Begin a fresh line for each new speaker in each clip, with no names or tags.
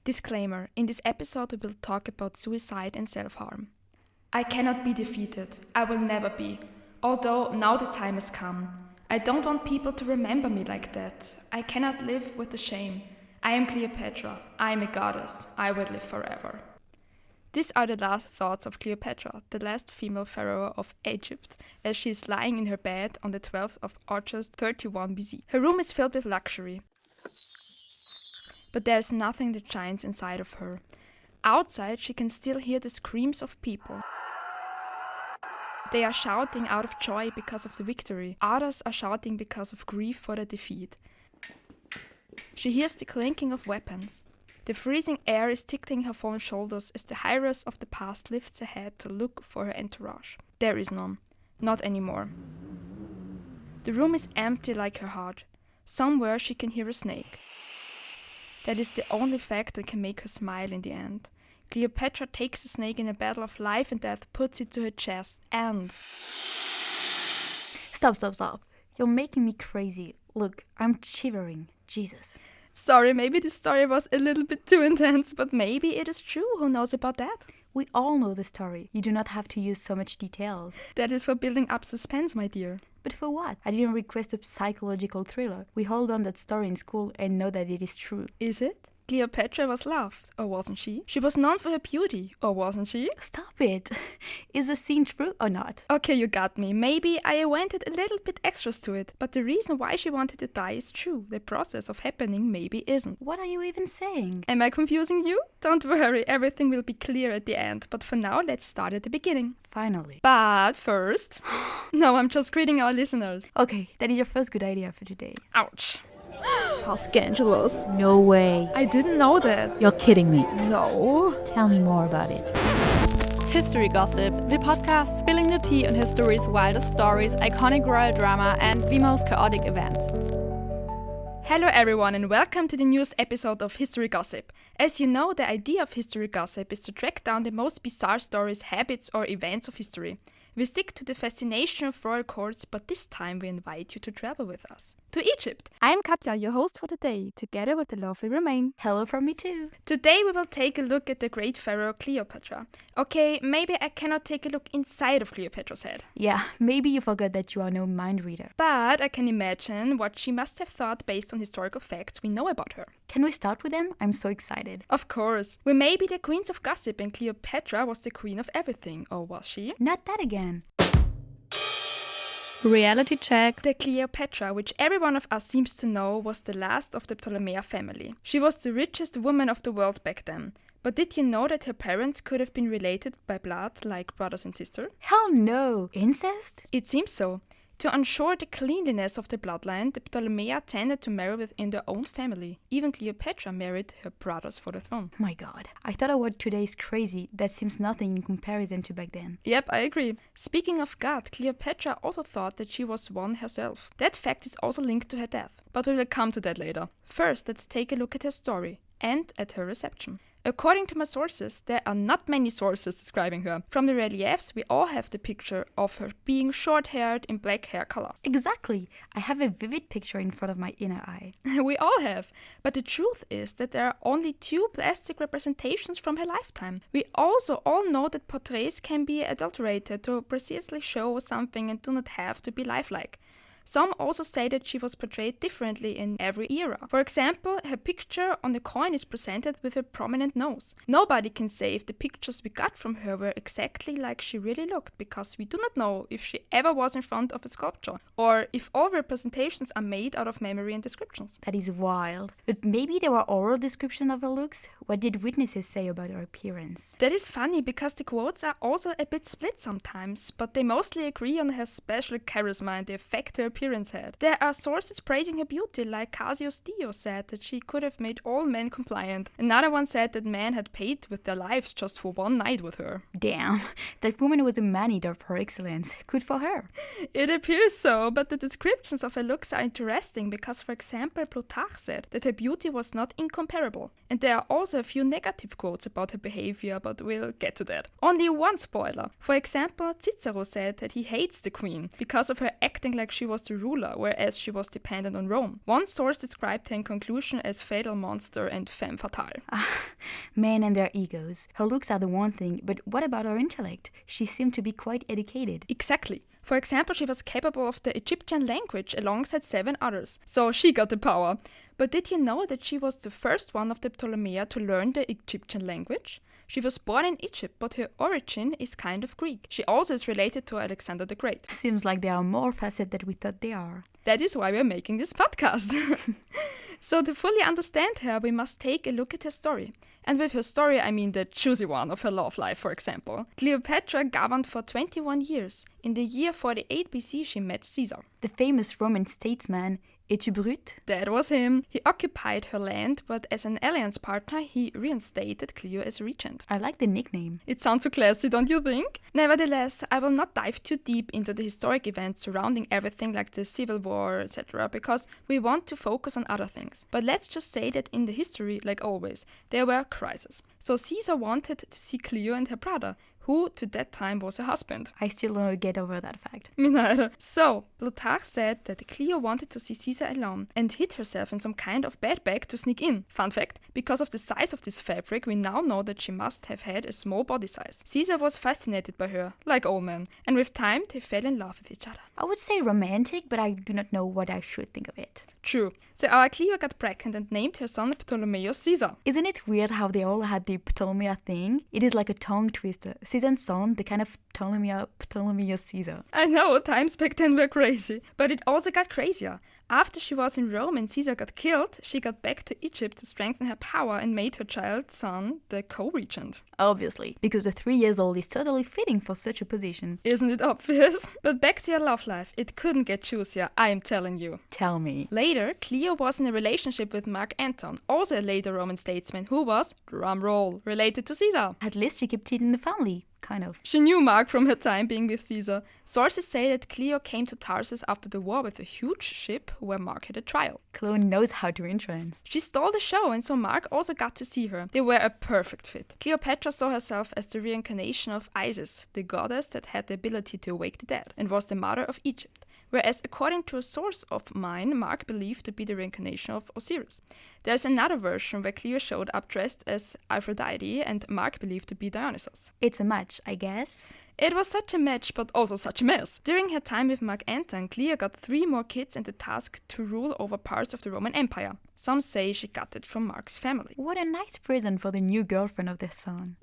Disclaimer, in this episode we will talk about suicide and self-harm. I cannot be defeated. I will never be. Although now the time has come. I don't want people to remember me like that. I cannot live with the shame. I am Cleopatra. I am a goddess. I will live forever. These are the last thoughts of Cleopatra, the last female pharaoh of Egypt, as she is lying in her bed on the 12th of August 31 BC. Her room is filled with luxury. But there is nothing that shines inside of her. Outside, she can still hear the screams of people. They are shouting out of joy because of the victory. Others are shouting because of grief for the defeat. She hears the clinking of weapons. The freezing air is tickling her fallen shoulders as the heiress of the past lifts her head to look for her entourage. There is none. Not anymore. The room is empty like her heart. Somewhere she can hear a snake. That is the only fact that can make her smile in the end. Cleopatra takes the snake in a battle of life and death, puts it to her chest, and...
Stop. You're making me crazy. Look, I'm shivering. Jesus.
Sorry, maybe this story was a little bit too intense, but maybe it is true. Who knows about that?
We all know the story. You do not have to use so much details.
That is for building up suspense, my dear.
But for what? I didn't request a psychological thriller. We hold on that story in school and know that it is true.
Is it? Cleopatra was loved, or wasn't she? She was known for her beauty, or wasn't she?
Stop it. Is the scene true or not?
Okay, you got me. Maybe I invented a little bit extras to it, but the reason why she wanted to die is true. The process of happening maybe isn't.
What are you even saying?
Am I confusing you? Don't worry, everything will be clear at the end, but for now, let's start at the beginning.
Finally.
But first... No, I'm just greeting our listeners.
Okay, that is your first good idea for today.
Ouch. How scandalous.
No way.
I didn't know that.
You're kidding me.
No.
Tell me more about it.
History Gossip, the podcast spilling the tea on history's wildest stories, iconic royal drama, and the most chaotic events.
Hello everyone and welcome to the newest episode of History Gossip. As you know, the idea of History Gossip is to track down the most bizarre stories, habits or events of history. We stick to the fascination of royal courts, but this time we invite you to travel with us to Egypt. I'm Katja, your host for the day, together with the lovely Romain.
Hello from me too.
Today we will take a look at the great pharaoh Cleopatra. Okay, maybe I cannot take a look inside of Cleopatra's head.
Yeah, maybe you forgot that you are no mind reader.
But I can imagine what she must have thought based on historical facts we know about her.
Can we start with them? I'm so excited.
Of course. We may be the queens of gossip and Cleopatra was the queen of everything, or was she?
Not that again.
Reality check.
The Cleopatra, which every one of us seems to know, was the last of the Ptolemaic family. She was the richest woman of the world back then. But did you know that her parents could have been related by blood, like brothers and sisters?
Hell no! Incest?
It seems so. To ensure the cleanliness of the bloodline, the Ptolemaic tended to marry within their own family. Even Cleopatra married her brothers for the throne.
My god. I thought our word today is crazy. That seems nothing in comparison to back then.
Yep, I agree. Speaking of God, Cleopatra also thought that she was one herself. That fact is also linked to her death. But we will come to that later. First, let's take a look at her story and at her reception. According to my sources, there are not many sources describing her. From the reliefs, we all have the picture of her being short-haired in black hair color.
Exactly. I have a vivid picture in front of my inner eye.
We all have. But the truth is that there are only 2 plastic representations from her lifetime. We also all know that portraits can be adulterated to precisely show something and do not have to be lifelike. Some also say that she was portrayed differently in every era. For example, her picture on the coin is presented with a prominent nose. Nobody can say if the pictures we got from her were exactly like she really looked, because we do not know if she ever was in front of a sculpture, or if all representations are made out of memory and descriptions.
That is wild. But maybe there were oral descriptions of her looks? What did witnesses say about her appearance?
That is funny, because the quotes are also a bit split sometimes, but they mostly agree on her special charisma and the effect her appearance had. There are sources praising her beauty, like Cassius Dio said that she could have made all men compliant. Another one said that men had paid with their lives just for one night with her.
Damn, that woman was a man-eater of her excellence. Good for her.
It appears so, but the descriptions of her looks are interesting because, for example, Plutarch said that her beauty was not incomparable. And there are also a few negative quotes about her behavior, but we'll get to that. Only one spoiler. For example, Cicero said that he hates the queen because of her acting like she was the ruler, whereas she was dependent on Rome. One source described her in conclusion as fatal monster and femme fatale.
Men and their egos. Her looks are the one thing, but what about her intellect? She seemed to be quite educated.
Exactly. For example, she was capable of the Egyptian language alongside 7 others, so she got the power. But did you know that she was the first one of the Ptolemies to learn the Egyptian language? She was born in Egypt, but her origin is kind of Greek. She also is related to Alexander the Great.
Seems like there are more facets than we thought they are.
That is why we are making this podcast. So to fully understand her, we must take a look at her story. And with her story, I mean the juicy one of her love life, for example. Cleopatra governed for 21 years. In the year 48 BC, she met Caesar.
The famous Roman statesman, Es-tu brute?
That was him. He occupied her land, but as an alliance partner, he reinstated Cleo as regent.
I like the nickname.
It sounds so classy, don't you think? Nevertheless, I will not dive too deep into the historic events surrounding everything like the Civil War, etc., because we want to focus on other things. But let's just say that in the history, like always, there were crises. So Caesar wanted to see Cleo and her brother, who to that time was her husband.
I still don't get over that fact.
Me neither. So, Plutarch said that Cleo wanted to see Caesar alone and hid herself in some kind of bed bag to sneak in. Fun fact, because of the size of this fabric, we now know that she must have had a small body size. Caesar was fascinated by her, like all men, and with time they fell in love with each other.
I would say romantic, but I do not know what I should think of it.
True. So our Cleo got pregnant and named her son Ptolemaeus Caesar.
Isn't it weird how they all had the Ptolemy thing? It is like a tongue twister. Caesar's son, the kind of Ptolemaeus Caesar.
I know, times back then were crazy. But it also got crazier. After she was in Rome and Caesar got killed, she got back to Egypt to strengthen her power and made her child son the co-regent.
Obviously, because the 3 years old is totally fitting for such a position.
Isn't it obvious? But back to her love life. It couldn't get juicier, I am telling you.
Tell me.
Later, Cleo was in a relationship with Mark Anton, also a later Roman statesman who was, drumroll, related to Caesar.
At least she kept it in the family. Kind of.
She knew Mark from her time being with Caesar. Sources say that Cleo came to Tarsus after the war with a huge ship where Mark had a trial.
Cleo knows how to entrance.
She stole the show, and so Mark also got to see her. They were a perfect fit. Cleopatra saw herself as the reincarnation of Isis, the goddess that had the ability to awake the dead, and was the mother of Egypt. Whereas according to a source of mine, Mark believed to be the reincarnation of Osiris. There's another version where Cleo showed up dressed as Aphrodite and Mark believed to be Dionysus.
It's a match, I guess.
It was such a match, but also such a mess. During her time with Mark Anton, Cleo got 3 more kids and the task to rule over parts of the Roman Empire. Some say she got it from Mark's family.
What a nice present for the new girlfriend of their son.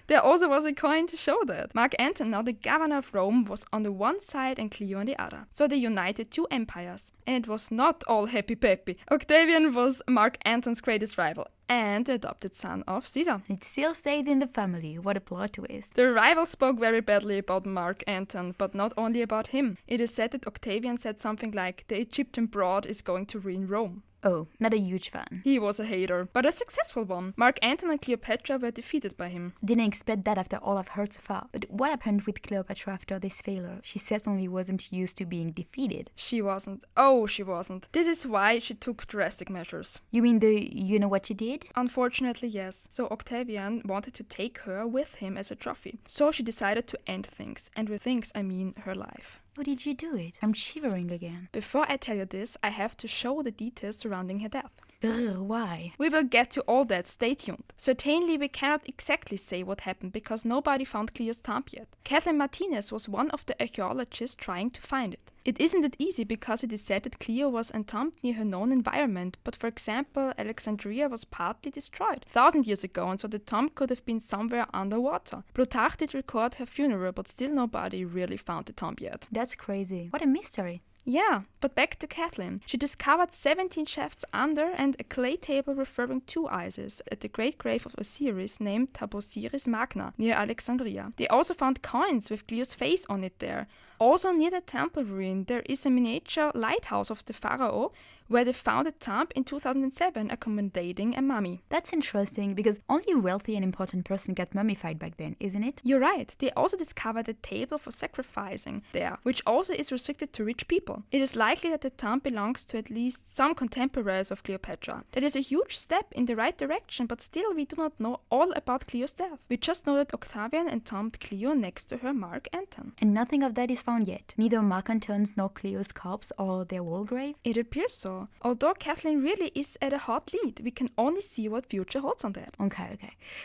There also was a coin to show that. Mark Anton, now the governor of Rome, was on the one side and Cleo on the other. So they united 2 empires. And it was not all happy-peppy. Octavian was Mark Anton's greatest rival and the adopted son of Caesar.
It still stayed in the family. What a plot twist.
The rival spoke very badly about Mark Anton, but not only about him. It is said that Octavian said something like, "The Egyptian broad is going to ruin Rome."
Oh, not a huge fan.
He was a hater, but a successful one. Mark Anton and Cleopatra were defeated by him.
Didn't expect that after all I've heard so far. But what happened with Cleopatra after this failure? She certainly wasn't used to being defeated.
She wasn't. Oh, she wasn't. This is why she took drastic measures.
You mean you know what she did?
Unfortunately, yes. So Octavian wanted to take her with him as a trophy. So she decided to end things. And with things, I mean her life.
How did you do it? I'm shivering again.
Before I tell you this, I have to show the details surrounding her death.
Ugh, why?
We will get to all that, stay tuned. Certainly we cannot exactly say what happened because nobody found Cleo's tomb yet. Kathleen Martinez was one of the archaeologists trying to find it. It isn't that easy because it is said that Cleo was entombed near her known environment, but for example, Alexandria was partly destroyed 1,000 years ago, and so the tomb could have been somewhere underwater. Plutarch did record her funeral, but still nobody really found the tomb yet.
That's crazy. What a mystery.
Yeah, but back to Kathleen. She discovered 17 shafts under and a clay table referring to Isis at the great grave of Osiris named Tabosiris Magna near Alexandria. They also found coins with Cleo's face on it there. Also near the temple ruin there is a miniature lighthouse of the pharaoh where they found a tomb in 2007 accommodating a mummy.
That's interesting because only a wealthy and important person got mummified back then, isn't it?
You're right, they also discovered a table for sacrificing there, which also is restricted to rich people. It is likely that the tomb belongs to at least some contemporaries of Cleopatra. That is a huge step in the right direction, but still we do not know all about Cleo's death. We just know that Octavian entombed Cleo next to her Mark Anton.
And nothing of that is found yet. Neither Mark Anton's nor Cleo's corpse or their wall grave?
It appears so. Although Kathleen really is at a hot lead, we can only see what future holds on that.
Okay.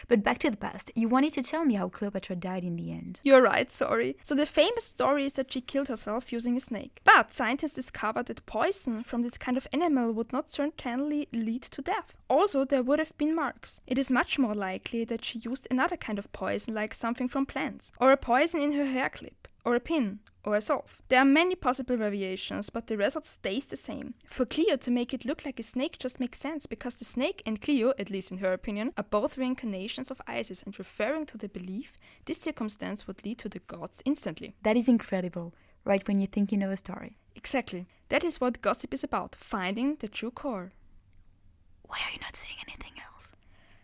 But back to the past. You wanted to tell me how Cleopatra died in the end.
You're right, sorry. So the famous story is that she killed herself using a snake. But scientists discovered that poison from this kind of animal would not certainly lead to death. Also, there would have been marks. It is much more likely that she used another kind of poison, like something from plants, or a poison in her hair clip, or a pin, or a solve. There are many possible variations, but the result stays the same. For Cleo to make it look like a snake just makes sense, because the snake and Cleo, at least in her opinion, are both reincarnations of Isis, and referring to the belief this circumstance would lead to the gods instantly.
That is incredible, right when you think you know a story.
Exactly. That is what gossip is about, finding the true core.
Why are you not saying anything else?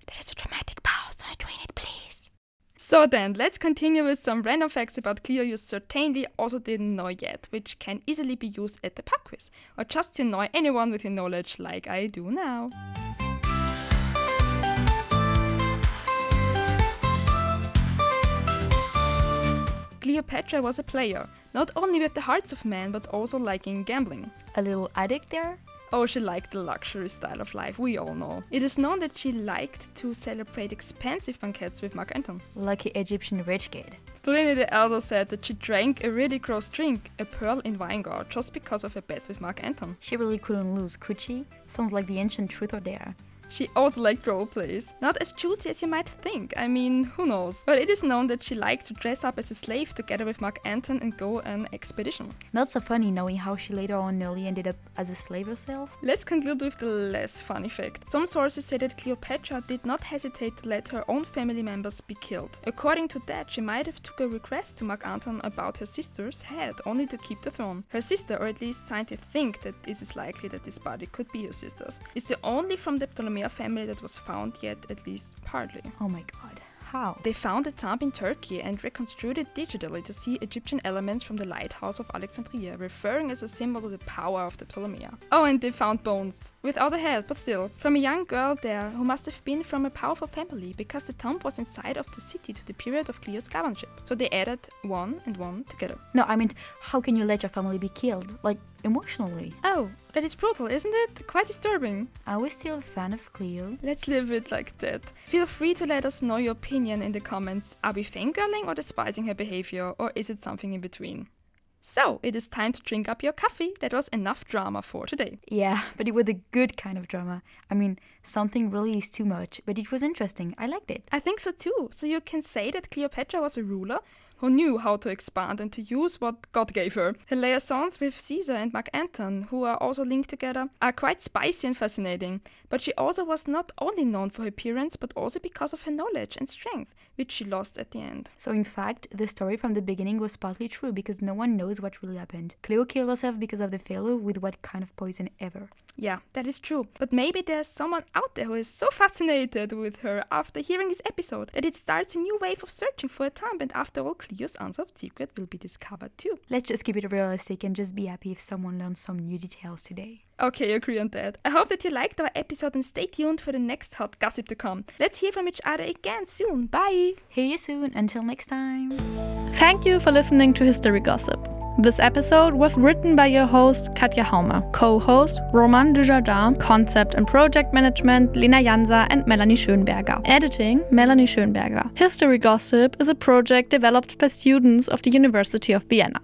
That is a dramatic pause, so between it, please. So then, let's continue with some random facts about Cleo you certainly also didn't know yet, which can easily be used at the pub quiz, or just to annoy anyone with your knowledge like I do now. Cleopatra was a player, not only with the hearts of men, but also liking gambling.
A little addict there?
Oh, she liked the luxury style of life, we all know. It is known that she liked to celebrate expensive banquets with Mark Anton.
Lucky Egyptian rich kid.
Pliny the Elder said that she drank a really gross drink, a pearl in Weingart, just because of a bet with Mark Anton.
She really couldn't lose, could she? Sounds like the ancient truth or dare.
She also liked roleplays. Not as juicy as you might think, I mean, who knows. But it is known that she liked to dress up as a slave together with Mark Anton and go on an expedition.
Not so funny knowing how she later on nearly ended up as a slave herself.
Let's conclude with the less funny fact. Some sources say that Cleopatra did not hesitate to let her own family members be killed. According to that, she might have took a request to Mark Anton about her sister's head, only to keep the throne. Her sister, or at least scientists think that it is likely that this body could be her sister's, is the only from the Ptolemaic family that was found yet, at least partly.
Oh my god. How?
They found a tomb in Turkey and reconstructed it digitally to see Egyptian elements from the lighthouse of Alexandria, referring as a symbol to the power of the Ptolemaic. Oh, and they found bones, without a head, but still, from a young girl there who must have been from a powerful family, because the tomb was inside of the city to the period of Cleo's governorship. So they added one and one together.
No, I mean, how can you let your family be killed? Like, emotionally?
Oh, that is brutal, isn't it? Quite disturbing.
Are we still a fan of Cleo?
Let's leave it like that. Feel free to let us know your opinion in the comments. Are we fangirling or despising her behavior, or is it something in between? So, it is time to drink up your coffee. That was enough drama for today.
Yeah, but it was a good kind of drama. I mean, something really is too much, but it was interesting. I liked it.
I think so too. So you can say that Cleopatra was a ruler who knew how to expand and to use what God gave her. Her liaisons with Caesar and Mark Anton, who are also linked together, are quite spicy and fascinating. But she also was not only known for her appearance, but also because of her knowledge and strength, which she lost at the end.
So in fact, the story from the beginning was partly true, because no one knows what really happened. Cleo killed herself because of the failure with what kind of poison ever.
Yeah, that is true. But maybe there's someone out there who is so fascinated with her after hearing this episode that it starts a new wave of searching for a tomb, and after all, Cleo's unsolved secret will be discovered too.
Let's just keep it realistic and just be happy if someone learns some new details today.
Okay, agree on that. I hope that you liked our episode and stay tuned for the next hot gossip to come. Let's hear from each other again soon. Bye!
Hear you soon. Until next time.
Thank you for listening to History Gossip. This episode was written by your host Katja Haumer, co-host Roman Dujardin, concept and project management Lena Jansa and Melanie Schönberger, editing Melanie Schönberger. History Gossip is a project developed by students of the University of Vienna.